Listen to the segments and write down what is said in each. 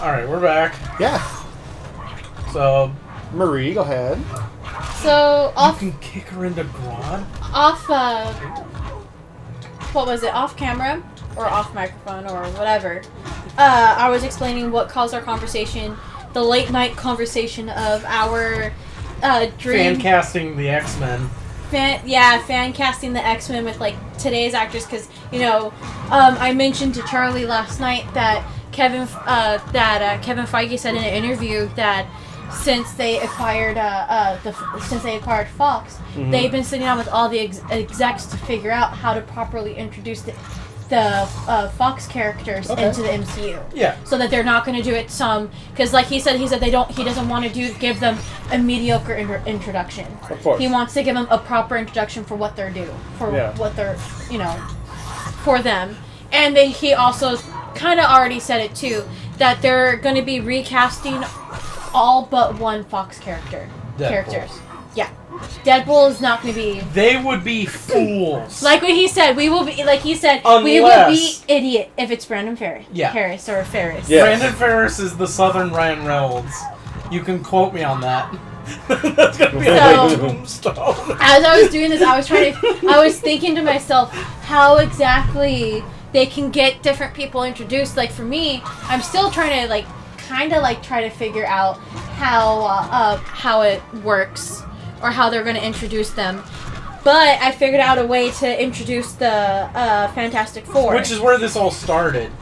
Alright, we're back. Yeah. So, Marie, go ahead. So, off... You can kick her into Grodd? What was it? Off camera? Or off microphone, or whatever. I was explaining what caused our conversation. The late night conversation of our dream... Fan casting the X-Men. Fan casting the X-Men with, like, today's actors, because, you know, I mentioned to Charlie last night that Kevin Feige said in an interview that since they acquired Fox, mm-hmm. they've been sitting down with all the execs to figure out how to properly introduce the Fox characters into the MCU. Yeah. So that they're not going to do it because like he said he doesn't want to give them a mediocre introduction. Of course. He wants to give them a proper introduction for what they're what they're, for them. And he also kind of already said it too, that they're going to be recasting all but one Fox characters. Yeah. Deadpool is not going to be... They would be fools. Like what he said, we will be we will be idiot if it's Brandon Ferris. Yeah. Harris or Ferris. Yes. Brandon Ferris is the Southern Ryan Reynolds. You can quote me on that. That's going to be a tombstone. As I was doing this, I was thinking to myself how exactly they can get different people introduced. Like for me, I'm still trying to try to figure out how it works or how they're going to introduce them. But I figured out a way to introduce the Fantastic Four, which is where this all started.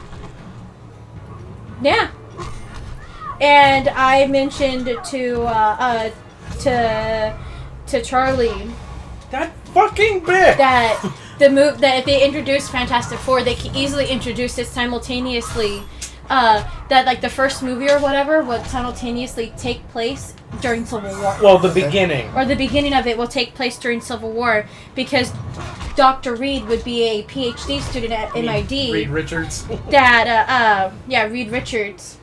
Yeah. And I mentioned to Charlie that fucking bitch that that if they introduce Fantastic Four, they can easily introduce it simultaneously. That like the first movie or whatever would simultaneously take place during Civil War. Well, the beginning. Or the beginning of it will take place during Civil War because Dr. Reed would be a PhD student at MIT. Reed Richards. Reed Richards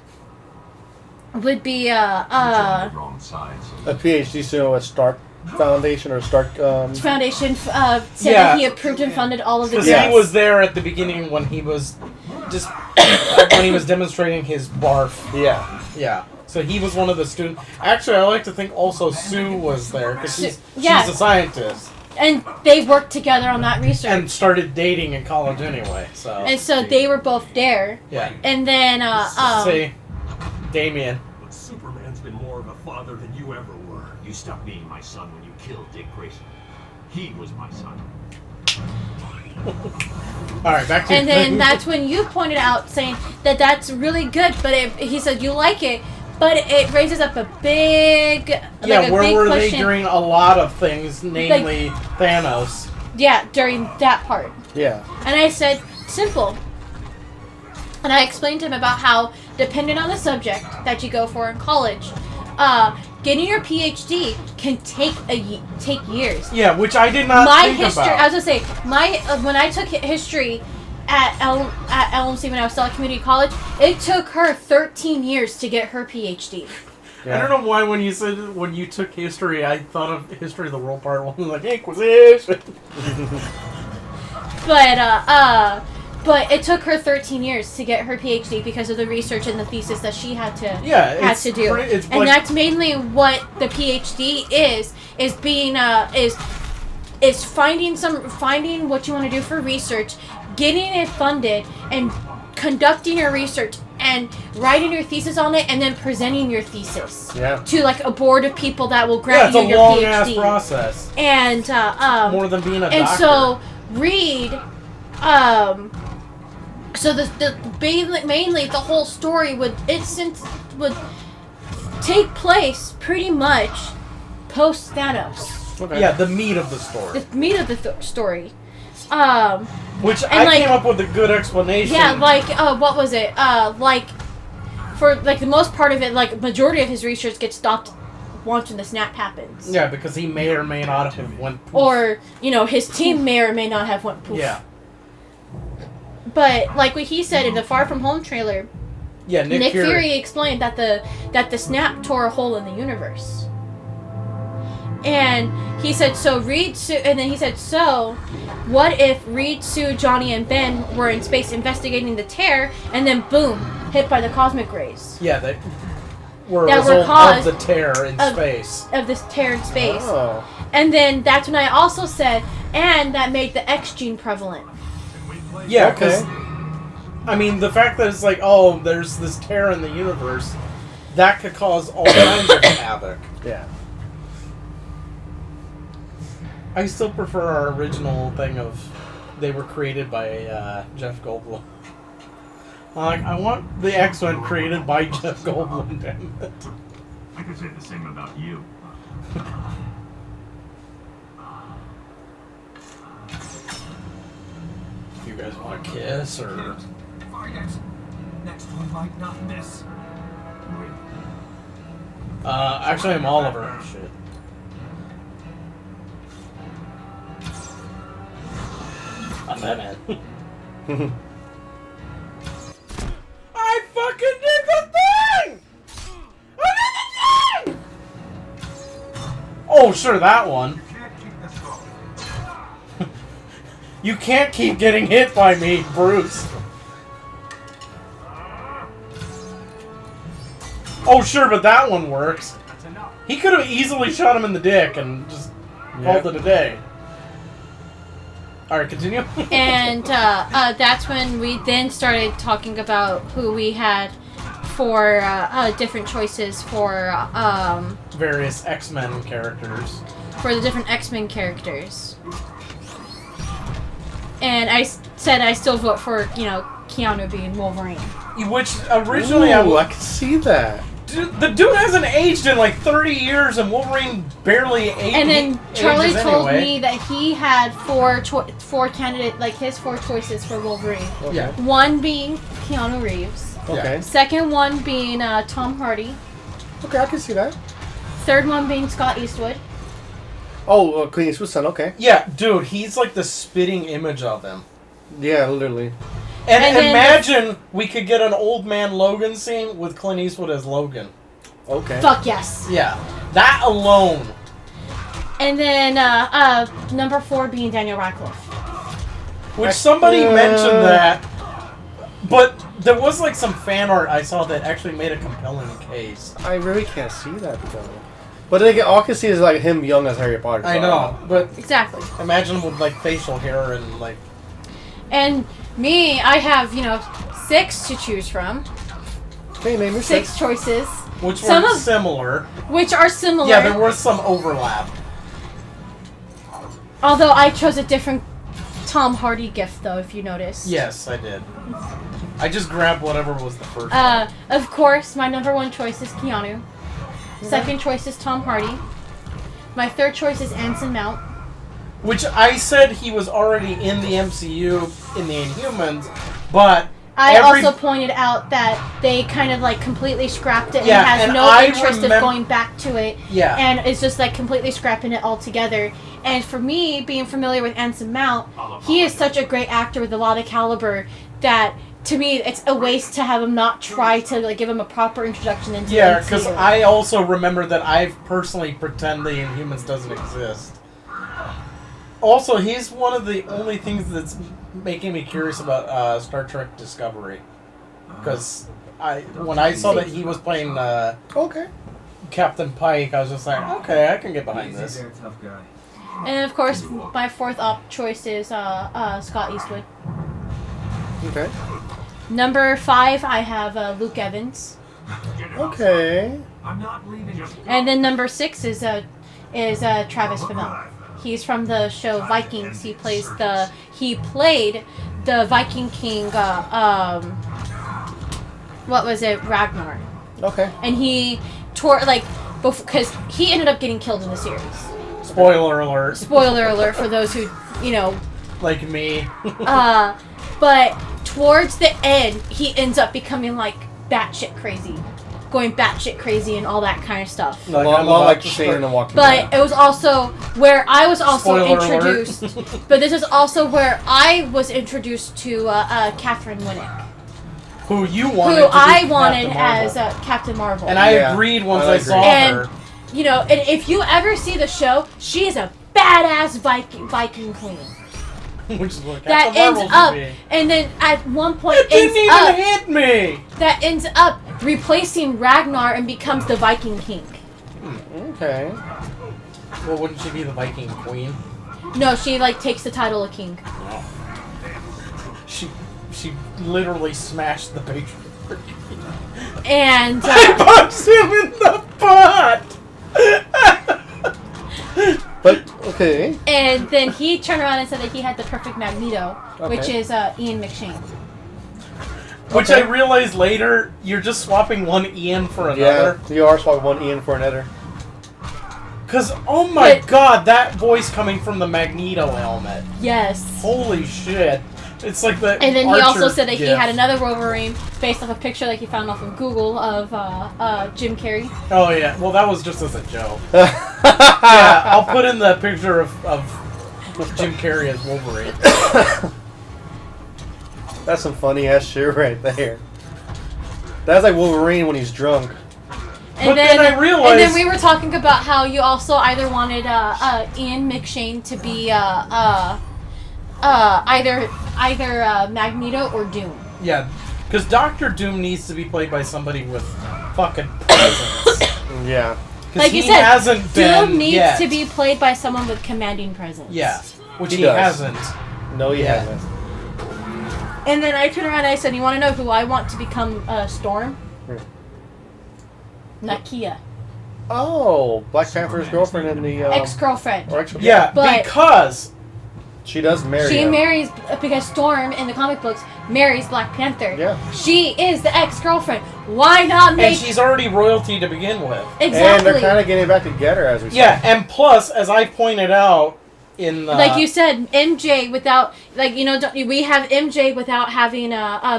would be a PhD student at Stark Foundation or Stark Foundation said that he approved and funded all of the because he was there at the beginning when he was demonstrating his barf. Yeah. So he was one of the students. Actually, I like to think also Sue was there because she's a scientist. And they worked together on that research. And started dating in college anyway. So they were both there. Yeah. And then say, Damien. But Superman's been more of a father than you ever were. You stopped being my son when you killed Dick Grayson. He was my son. Alright, back to and then that's when you pointed out saying that that's really good, but he said you like it, but it raises up a big where were question. They during a lot of things, namely Thanos? Yeah, during that part. Yeah. And I said, simple. And I explained to him about how, depending on the subject that you go for in college, getting your PhD can take years. Yeah, which I did not think about. I was gonna say when I took history at LMC when I was still at community college, it took her 13 years to get her PhD. Yeah. I don't know why when you took history, I thought of history of the world part one like Inquisition. But it took her 13 years to get her PhD because of the research and the thesis that she had to do. And that's mainly what the PhD is being is finding what you want to do for research, getting it funded, and conducting your research and writing your thesis on it, and then presenting your thesis to like a board of people that will grant you your PhD. It's a long ass process. And more than being a doctor. And so Reed. So mainly the whole story would take place pretty much post Thanos. Okay. Yeah, the meat of the story. The meat of the story. Which I came up with a good explanation. Yeah, what was it? For the most part of it, majority of his research gets stopped once when the snap happens. Yeah, because he may or may not have went poof. Or, his team may or may not have went poof. Yeah. But like what he said in the Far From Home trailer, Nick Fury explained that the snap tore a hole in the universe. And he said, what if Reed, Sue, Johnny, and Ben were in space investigating the tear, and then boom, hit by the cosmic rays. Yeah, they were a result of the tear in space. Of this tear in space. Oh. And then that's when I also said, and that made the X gene prevalent. Yeah, because, I mean, the fact that it's like, oh, there's this tear in the universe, that could cause all kinds of havoc. Yeah. I still prefer our original thing of they were created by Jeff Goldblum. I want the X-Men created by Jeff Goldblum, damn it. I could say the same about you. You guys want to kiss, or... Next one might not miss. Actually, I'm Oliver. Shit. I'm Batman. I fucking did the thing! I did the thing! Oh, sure, that one. You can't keep getting hit by me, Bruce. Oh, sure, but that one works. He could have easily shot him in the dick and just called it a day. Alright, continue. And that's when we then started talking about who we had for different choices for... various X-Men characters. For the different X-Men characters. And I said I still vote for, Keanu being Wolverine. Which originally I could see that. The dude hasn't aged in like 30 years, and Wolverine barely aged. And then Charlie told me that he had four candidates, like his 4 choices for Wolverine. Okay. Yeah. One being Keanu Reeves. Okay. Second one being Tom Hardy. Okay, I can see that. Third one being Scott Eastwood. Oh, Clint Eastwood's son, okay. Yeah, dude, he's like the spitting image of him. Yeah, literally. And imagine we could get an old man Logan scene with Clint Eastwood as Logan. Okay. Fuck yes. Yeah, that alone. And then number 4 being Daniel Radcliffe. Which somebody mentioned that, but there was like some fan art I saw that actually made a compelling case. I really can't see that though. But then again, all I can see is like him young as Harry Potter. I know, but exactly. Imagine with like facial hair and like. And me, I have 6 to choose from. Okay, name your 6 choices. Which were similar. Which are similar. Yeah, there was some overlap. Although I chose a different Tom Hardy gift, though, if you noticed. Yes, I did. I just grabbed whatever was the first one. Of course, my number 1 choice is Keanu. Second choice is Tom Hardy. My third choice is Anson Mount. Which I said he was already in the MCU in the Inhumans, but... I also pointed out that they kind of like completely scrapped it and has no interest of going back to it. Yeah. And it's just like completely scrapping it altogether. And for me, being familiar with Anson Mount, he is such a great actor with a lot of caliber that... To me, it's a waste to have him not try to like give him a proper introduction into the MCU. Because I also remember that I've personally pretend the Inhumans doesn't exist. Also, he's one of the only things that's making me curious about Star Trek Discovery. Because when I saw that he was playing Captain Pike, I was just like, okay, I can get behind this. And of course, my 4th op choice is Scott Eastwood. Okay. Number 5, I have Luke Evans. Okay. And then number 6 is Travis Fimmel. He's from the show Vikings. He played the Viking King. What was it? Ragnar. Okay. And he because he ended up getting killed in the series. Spoiler alert. Spoiler alert for those who like me. But towards the end, he ends up becoming like batshit crazy, going batshit crazy and all that kind of stuff. Like Shane in the Walking Dead. But it was also where I was also introduced. But this is also where I was introduced to Catherine Winnick. Who you wanted? Who I wanted as Captain Marvel. And I agreed once I saw her. And if you ever see the show, she is a badass Viking queen. Which is what that Captain ends Marvel up, should be. and then at one point It didn't even hit me! That ends up replacing Ragnar and becomes the Viking King. Okay. Well, wouldn't she be the Viking Queen? No, she like takes the title of king. Oh. She literally smashed the patriarchy. And I punched him in the butt! But, okay. And then he turned around and said that he had the perfect Magneto, which is Ian McShane. Which I realized later, you're just swapping one Ian for another. Yeah, you are swapping one Ian for another. Because, oh my god, that voice coming from the Magneto helmet. Yes. Holy shit. It's like the And then he also said that gif. he had another Wolverine based off a picture that he found off of Google of Jim Carrey. Oh yeah, well that was just as a joke. Yeah, I'll put in the picture of Jim Carrey as Wolverine. That's some funny ass shit right there. That's like Wolverine when he's drunk. And then I realized. And then we were talking about how you also either wanted Ian McShane to be either Magneto or Doom. Yeah, because Dr. Doom needs to be played by somebody with fucking presence. Yeah. Like you said, Doom needs to be played by someone with commanding presence. Yeah, which he hasn't. No, he hasn't. And then I turned around and I said, you want to know who I want to become Storm? Nakia. Oh, Black Panther's girlfriend in the... ex-girlfriend. Yeah, because... She does marry She him. marries... Because Storm, in the comic books, marries Black Panther. Yeah. She is the ex-girlfriend. Why not make... And she's already royalty to begin with. Exactly. And they're kind of getting back together, as we said. Yeah, and plus, as I pointed out in the... Like you said, MJ without... Like, you know, we have MJ without having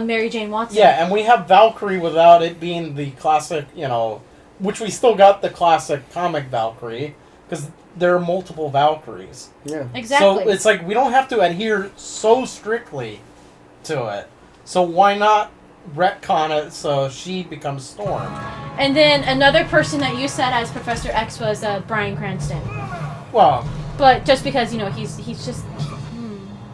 Mary Jane Watson. Yeah, and we have Valkyrie without it being the classic, you know... Which we still got the classic comic Valkyrie, because there are multiple Valkyries. Yeah. Exactly. So it's like we don't have to adhere so strictly to it. So why not retcon it so she becomes Storm? And then another person that you said as Professor X was Bryan Cranston. Well... But just because, you know, he's just...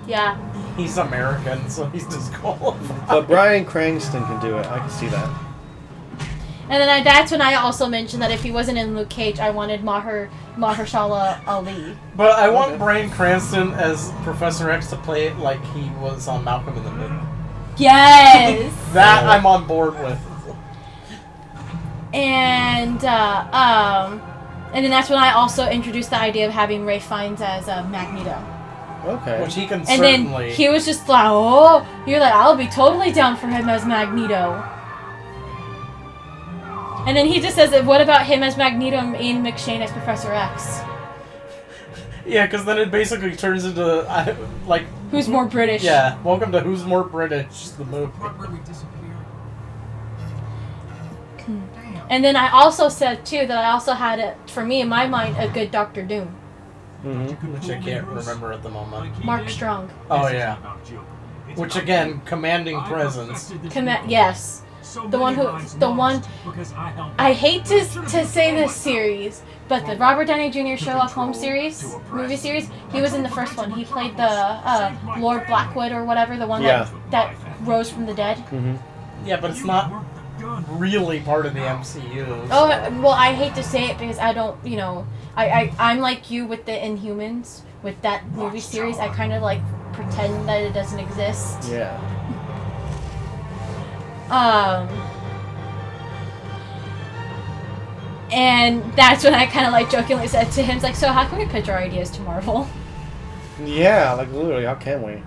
yeah. He's American, so he's disqualified. But Bryan Cranston can do it. I can see that. And then that's when I also mentioned that if he wasn't in Luke Cage, I wanted Mahershala Ali. But I want Bryan Cranston as Professor X to play it like he was on Malcolm in the Middle. Yes! That I'm on board with. And then that's when I also introduced the idea of having Ralph Fiennes as Magneto. Okay. Which he can and certainly... then he was just like, oh, you're like, I'll be totally down for him as Magneto. And then he just says, what about him as Magneto and Ian McShane as Professor X? Yeah, because then it basically turns into, like... Who's more British? Yeah, welcome to Who's More British, the movie. And then I also said, too, that I also had, for me, in my mind, a good Dr. Doom. Mm-hmm. Which I can't remember at the moment. Mark Strong. Oh, yeah. Which, again, commanding presence. Yes. The one, I hate to say this series, but the Robert Downey Jr. Sherlock Holmes movie series, he was in the first one. He played the Lord Blackwood or whatever, the one that rose from the dead. Mm-hmm. Yeah, but it's not really part of the MCU. So. Oh, well, I hate to say it because I don't, you know, I'm like you with the Inhumans, with that movie series. I kind of like pretend that it doesn't exist. Yeah. And that's when I kind of like jokingly said to him, like, so how can we pitch our ideas to Marvel? Yeah, like literally, how can we?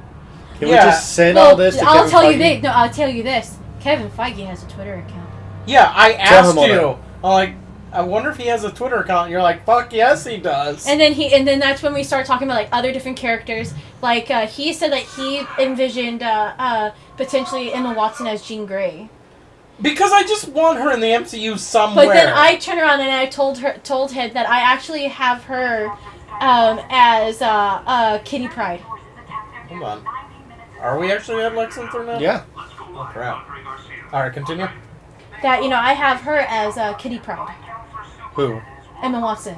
Can we just send all this to I'll Kevin tell Feige? you this. No, I'll tell you this. Kevin Feige has a Twitter account. Yeah, I asked you. I'm like, I wonder if he has a Twitter account. And you're like, fuck yes, he does. And then that's when we start talking about like other different characters. Like he said that he envisioned potentially Emma Watson as Jean Grey. Because I just want her in the MCU somewhere. But then I turned around and I told him that I actually have her as Kitty Pryde. Hold on. Are we actually at Lex Luthor now? Yeah. Oh crap. Alright, continue. That, you know, I have her as Kitty Pryde. Who? Emma Watson.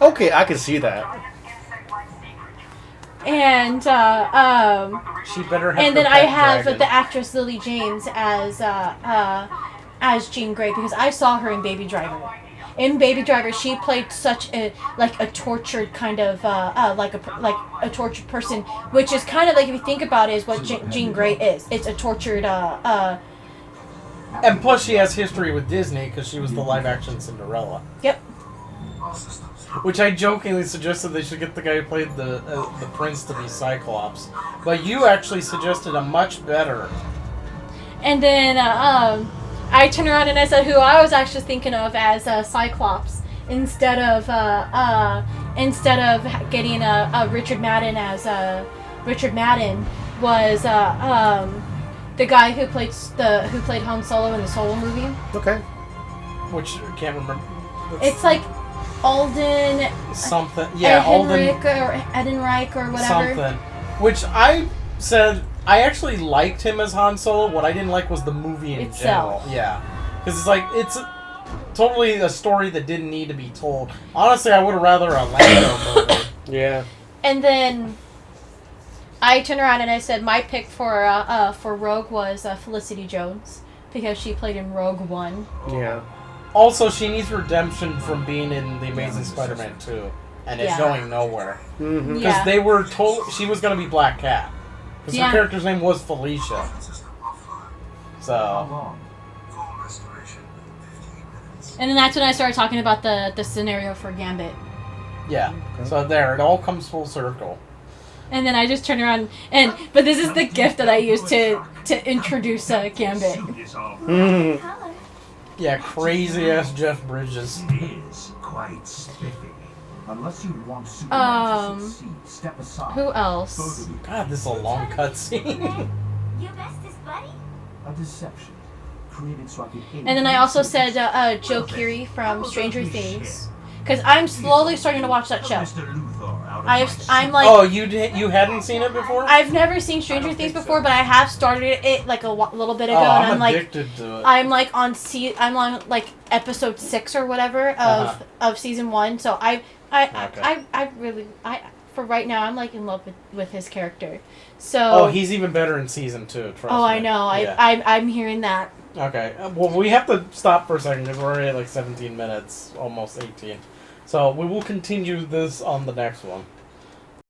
Okay, I can see that. And she better have. And then I have the actress Lily James as Jean Grey, because I saw her in Baby Driver. In Baby Driver, she played such a tortured kind of like a tortured person, which is kind of like, if you think about it, is what Jean Grey is. It's a tortured. And plus, she has history with Disney because she was the live-action Cinderella. Yep. Which I jokingly suggested they should get the guy who played the prince to be Cyclops, but you actually suggested a much better. And then I turned around and I said who I was actually thinking of as Cyclops instead of getting Richard Madden as Richard Madden was the guy who played Han Solo in the Solo movie. Okay. Which I can't remember. It's like Alden something. Yeah, Ehrenreich or whatever. Something. Which I said I actually liked him as Han Solo. What I didn't like was the movie in itself. General. Yeah, because it's totally a story that didn't need to be told. Honestly, I would have rather a Lando movie. Yeah. And then I turned around and I said my pick for Rogue was Felicity Jones, because she played in Rogue One. Yeah. Also, she needs redemption from being in The Amazing Spider-Man 2, and it's going nowhere. Because they were told she was going to be Black Cat. Because her character's name was Felicia. So. And then that's when I started talking about the scenario for Gambit. Yeah. So there, it all comes full circle. And then I just turned around but this is the gift that I used to introduce Gambit. Yeah, crazy ass Jeff Bridges. It is quite spiffy. Unless you want Superman to succeed, step aside. Who else? God, this is a long cutscene. You bestest buddy? A deception created so I could. And then I also said Joe Keery from Stranger Things, because I'm slowly starting to watch that show. I'm like. Oh, you hadn't seen it before? I've never seen Stranger Things before, but I have started it like a little bit ago, and I'm addicted to it. I'm like on like episode 6 or whatever of season 1. So I really for right now I'm like in love with his character. So he's even better in season 2. Trust me. I know. Yeah. I'm hearing that. Okay. Well, we have to stop for a second because we're already at like 17 minutes, almost 18. So we will continue this on the next one.